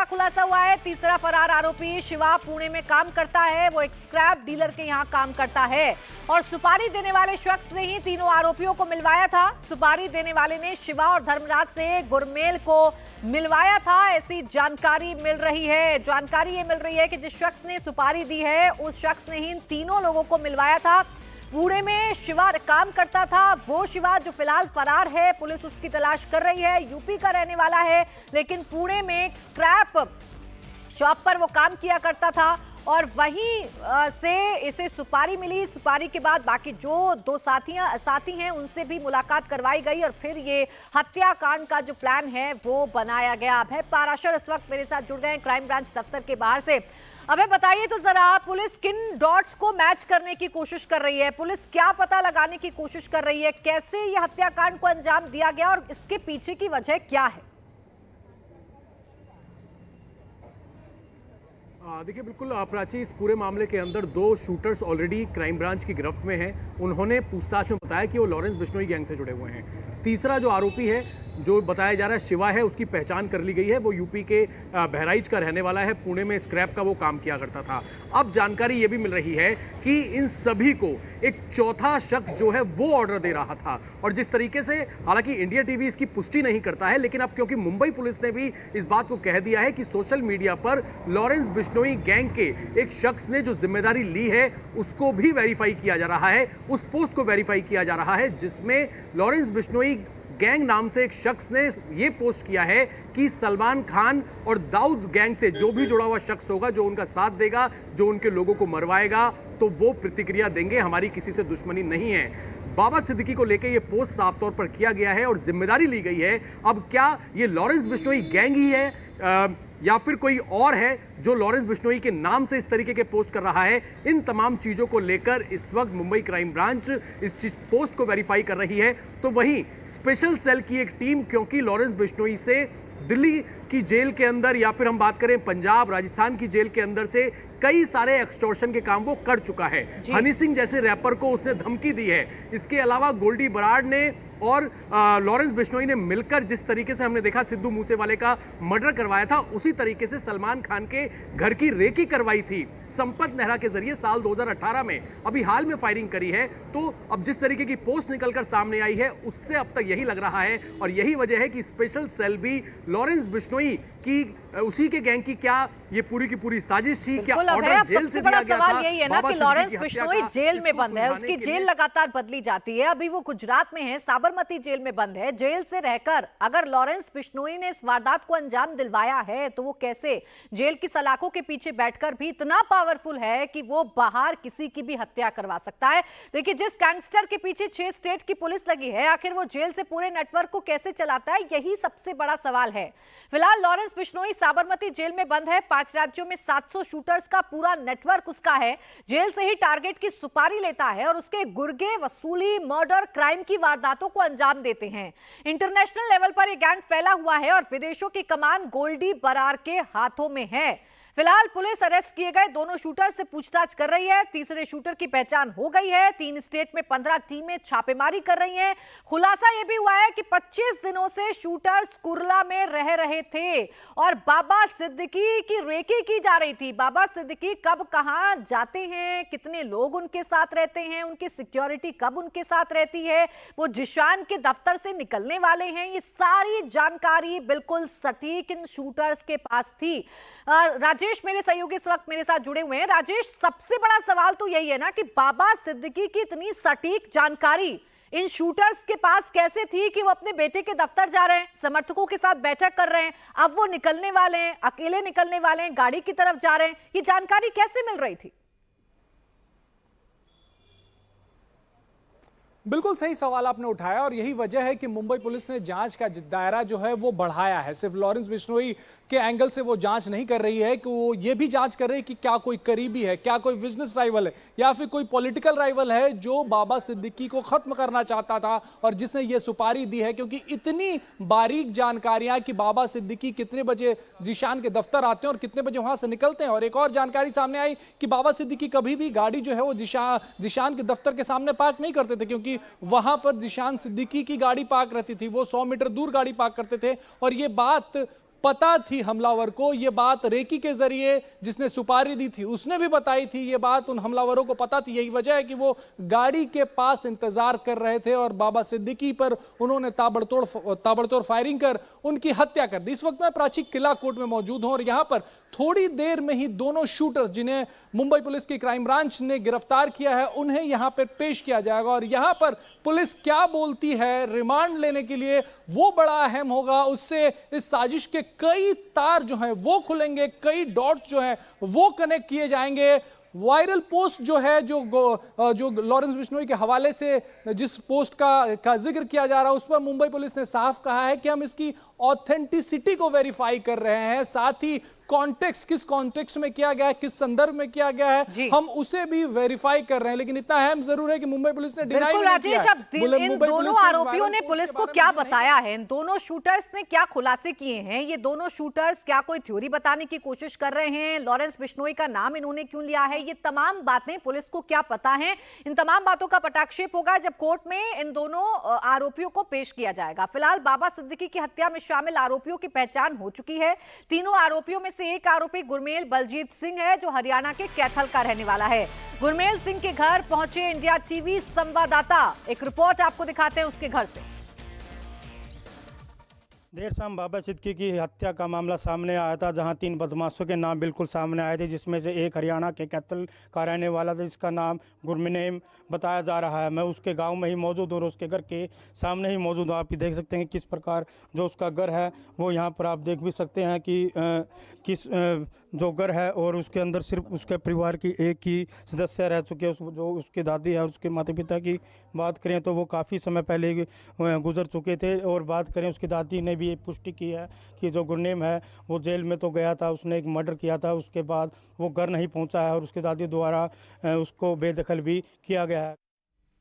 बड़ा खुलासा हुआ है। तीसरा फरार आरोपी शिवा पुणे में काम करता है। वो एक स्क्रैप डीलर के यहाँ काम करता है और सुपारी देने वाले शख्स ने ही तीनों आरोपियों को मिलवाया था। सुपारी देने वाले ने शिवा और धर्मराज से गुरमेल को मिलवाया था, ऐसी जानकारी मिल रही है। जानकारी ये मिल रही है कि जिस शख्स ने सुपारी दी है उस शख्स ने ही इन तीनों लोगों को मिलवाया था। पुणे में शिवा काम करता था। वो शिवा जो फिलहाल फरार है, पुलिस उसकी तलाश कर रही है। यूपी का रहने वाला है, लेकिन पुणे में एक स्क्रैप शॉप पर वो काम किया करता था और वहीं से इसे सुपारी मिली। सुपारी के बाद बाकी जो दो साथी हैं उनसे भी मुलाकात करवाई गई और फिर ये हत्याकांड का जो प्लान है वो बनाया गया। अभय पाराशर इस वक्त मेरे साथ जुड़ गए हैं क्राइम ब्रांच दफ्तर के बाहर से। अबे बताइए तो जरा, पुलिस किन डॉट्स को मैच करने की कोशिश कर रही है? पुलिस क्या पता लगाने की कोशिश कर रही है? कैसे ये हत्याकांड को अंजाम दिया गया और इसके पीछे की वजह क्या है? देखिए, बिल्कुल प्राची, इस पूरे मामले के अंदर दो शूटर्स ऑलरेडी क्राइम ब्रांच की गिरफ्त में हैं। उन्होंने पूछताछ में बताया कि वो लॉरेंस बिश्नोई गैंग से जुड़े हुए हैं। तीसरा जो आरोपी है, जो बताया जा रहा है शिवा है, उसकी पहचान कर ली गई है। वो यूपी के बहराइच का रहने वाला है। पुणे में स्क्रैप का वो काम किया करता था। अब जानकारी ये भी मिल रही है कि इन सभी को एक चौथा शख्स जो है वो ऑर्डर दे रहा था। और जिस तरीके से, हालांकि इंडिया टीवी इसकी पुष्टि नहीं करता है, लेकिन अब क्योंकि मुंबई पुलिस ने भी इस बात को कह दिया है कि सोशल मीडिया पर लॉरेंस बिश्नोई गैंग के एक शख्स ने जो जिम्मेदारी ली है उसको भी वेरीफाई किया जा रहा है। उस पोस्ट को वेरीफाई किया जा रहा है जिसमें लॉरेंस बिश्नोई गैंग नाम से एक शख्स ने यह पोस्ट किया है कि सलमान खान और दाऊद गैंग से जो भी जुड़ा हुआ शख्स होगा, जो उनका साथ देगा, जो उनके लोगों को मरवाएगा, तो वो प्रतिक्रिया देंगे। हमारी किसी से दुश्मनी नहीं है। बाबा सिद्दीकी को लेकर यह पोस्ट साफ तौर पर किया गया है और जिम्मेदारी ली गई है। अब क्या ये लॉरेंस बिश्नोई गैंग ही है या फिर कोई और है जो लॉरेंस बिश्नोई के नाम से इस तरीके के पोस्ट कर रहा है? इन तमाम चीजों को लेकर इस वक्त मुंबई क्राइम ब्रांच इस पोस्ट को वेरीफाई कर रही है। तो वहीं स्पेशल सेल की एक टीम, क्योंकि लॉरेंस बिश्नोई से दिल्ली की जेल के अंदर या फिर हम बात करें पंजाब, राजस्थान की जेल के अंदर से कई सारे एक्सटॉर्शन के काम वो कर चुका है। हनी सिंह जैसे रैपर को उसने धमकी दी है। इसके अलावा गोल्डी बराड़ ने और लॉरेंस बिश्नोई ने मिलकर जिस तरीके से हमने देखा सिद्धू मूसेवाले का मर्डर करवाया था, उसी तरीके से सलमान खान के घर की रेकी करवाई थी संपत नेहरा के जरिए साल 2018 में। अभी हाल में फायरिंग करी है। तो अब जिस तरीके की पोस्ट निकलकर सामने आई है उससे अब तक यही लग रहा है और यही वजह है कि स्पेशल सेल भी लॉरेंस बिश्नोई की, उसी के गैंग की क्या ये पूरी की पूरी साजिश थी? क्या ऑर्डर जेल से दिया गया था? सवाल यही है ना कि लॉरेंस बिश्नोई जेल में बंद है, उसकी जेल लगातार बदली जाती है। अभी वो गुजरात में है, साबरमती जेल में बंद है। जेल से रहकर अगर लॉरेंस बिश्नोई ने इस वारदात को अंजाम दिलवाया है तो वो कैसे जेल की सलाखों के पीछे बैठकर भी इतना पावरफुल है कि वो बाहर किसी की भी हत्या करवा सकता है? देखिए, जिस गैंगस्टर के पीछे 6 स्टेट की पुलिस लगी है, आखिर वो जेल से पूरे नेटवर्क को कैसे चलाता है, यही सबसे बड़ा सवाल है। फिलहाल लॉरेंस बिश्नोई साबरमती जेल में बंद है। 5 राज्यों में 700 शूटर्स का पूरा नेटवर्क उसका है। जेल से ही टारगेट की सुपारी लेता है और उसके गुर्गे वसूली, मर्डर, क्राइम की वारदातों को अंजाम देते हैं। इंटरनेशनल लेवल पर यह गैंग फैला हुआ है और विदेशों की कमान गोल्डी बरार के हाथों में है। फिलहाल पुलिस अरेस्ट किए गए दोनों शूटर से पूछताछ कर रही है। तीसरे शूटर की पहचान हो गई है। 3 स्टेट में 15 टीमें छापेमारी कर रही हैं। खुलासा यह भी हुआ है कि 25 दिनों से शूटर्स कुर्ला में रह रहे थे और बाबा सिद्दीकी की रेकी की जा रही थी। बाबा सिद्दीकी कब कहां जाते हैं, कितने लोग उनके साथ रहते हैं, उनकी सिक्योरिटी कब उनके साथ रहती है, वो जिशान के दफ्तर से निकलने वाले हैं, ये सारी जानकारी बिल्कुल सटीक इन शूटर्स के पास थी। राजेश मेरे सहयोगी इस वक्त मेरे साथ जुड़े हुए हैं। राजेश, सबसे बड़ा सवाल तो यही है ना कि बाबा सिद्दीकी की इतनी सटीक जानकारी इन शूटर्स के पास कैसे थी कि वो अपने बेटे के दफ्तर जा रहे हैं, समर्थकों के साथ बैठक कर रहे हैं, अब वो निकलने वाले हैं, अकेले निकलने वाले हैं, गाड़ी की तरफ जा रहे हैं, ये जानकारी कैसे मिल रही थी? बिल्कुल सही सवाल आपने उठाया और यही वजह है कि मुंबई पुलिस ने जांच का दायरा जो है वो बढ़ाया है। सिर्फ लॉरेंस बिश्नोई के एंगल से वो जांच नहीं कर रही है कि वो ये भी जांच कर रही है कि क्या कोई करीबी है, क्या कोई बिजनेस राइवल है या फिर कोई पॉलिटिकल राइवल है जो बाबा सिद्दीकी को खत्म करना चाहता था और जिसने ये सुपारी दी है। क्योंकि इतनी बारीक जानकारियां कि बाबा सिद्दीकी कितने बजे जिशान के दफ्तर आते हैं और कितने बजे वहां से निकलते हैं। और एक और जानकारी सामने आई कि बाबा सिद्दीकी कभी भी गाड़ी जो है वो जिशान के दफ्तर के सामने पार्क नहीं करते थे, क्योंकि वहां पर जिशान सिद्दीकी की गाड़ी पार्क रहती थी। वो 100 मीटर दूर गाड़ी पार्क करते थे और ये बात पता थी हमलावर को ये बात, रेकी के जरिए जिसने सुपारी दी थी उसने भी बताई थी ये बात, उन हमलावरों को पता थी। यही वजह है कि वो गाड़ी के पास इंतजार कर रहे थे और बाबा सिद्दीकी पर उन्होंने ताबड़तोड़ फायरिंग कर उनकी हत्या कर दी। इस वक्त मैं प्राची किला कोर्ट में मौजूद हूं और यहां पर थोड़ी देर में ही दोनों शूटर्स जिन्हें मुंबई पुलिस की क्राइम ब्रांच ने गिरफ्तार किया है उन्हें यहां पर पेश किया जाएगा और यहां पर पुलिस क्या बोलती है रिमांड लेने के लिए वो बड़ा अहम होगा। उससे इस साजिश के कई तार जो हैं वो खुलेंगे, कई डॉट्स जो हैं वो कनेक्ट किए जाएंगे। वायरल पोस्ट जो है जो लॉरेंस बिश्नोई के हवाले से जिस पोस्ट का जिक्र किया जा रहा है उस पर मुंबई पुलिस ने साफ कहा है कि हम इसकी ऑथेंटिसिटी को वेरीफाई कर रहे हैं, साथ ही कॉन्टेक्स्ट, किस कॉन्टेक्स्ट में किया गया है, किस संदर्भ में किया गया है, हम उसे भी वेरीफाई कर रहे हैं। लेकिन इतना अहम जरूर है कि मुंबई पुलिस ने डिनाई नहीं किया है। इन दोनों आरोपियों ने पुलिस को क्या बताया है, इन दोनों शूटर्स ने क्या खुलासे किए हैं, ये दोनों शूटर्स क्या कोई थ्योरी बताने की कोशिश कर रहे हैं, लॉरेंस बिश्नोई का नाम इन्होंने क्यों लिया है, ये तमाम बातें पुलिस को क्या पता है, इन तमाम बातों का पटाक्षेप होगा जब कोर्ट में इन दोनों आरोपियों को पेश किया जाएगा। फिलहाल बाबा सिद्दीकी की हत्या में शामिल आरोपियों की पहचान हो चुकी है। तीनों आरोपियों में से एक आरोपी गुरमेल बलजीत सिंह है जो हरियाणा के कैथल का रहने वाला है। गुरमेल सिंह के घर पहुंचे इंडिया टीवी संवाददाता, एक रिपोर्ट आपको दिखाते हैं उसके घर से। देर शाम बाबा सिद्दीकी की हत्या का मामला सामने आया था, जहां 3 बदमाशों के नाम बिल्कुल सामने आए थे, जिसमें से एक हरियाणा के कैथल का रहने वाला था जिसका नाम गुरमेल बताया जा रहा है। मैं उसके गांव में ही मौजूद हूँ और उसके घर के सामने ही मौजूद हूँ। आप देख सकते हैं किस प्रकार जो उसका घर है वो यहाँ पर आप देख भी सकते हैं कि किस जो घर है और उसके अंदर सिर्फ उसके परिवार की एक ही सदस्य रह चुके हैं, जो उसके दादी है। उसके माता पिता की बात करें तो वो काफ़ी समय पहले गुजर चुके थे और बात करें उसकी दादी ने भी पुष्टि की है कि जो गुरनेम है वो जेल में तो गया था, उसने एक मर्डर किया था, उसके बाद वो घर नहीं पहुंचा है और उसके दादी द्वारा उसको बेदखल भी किया गया है।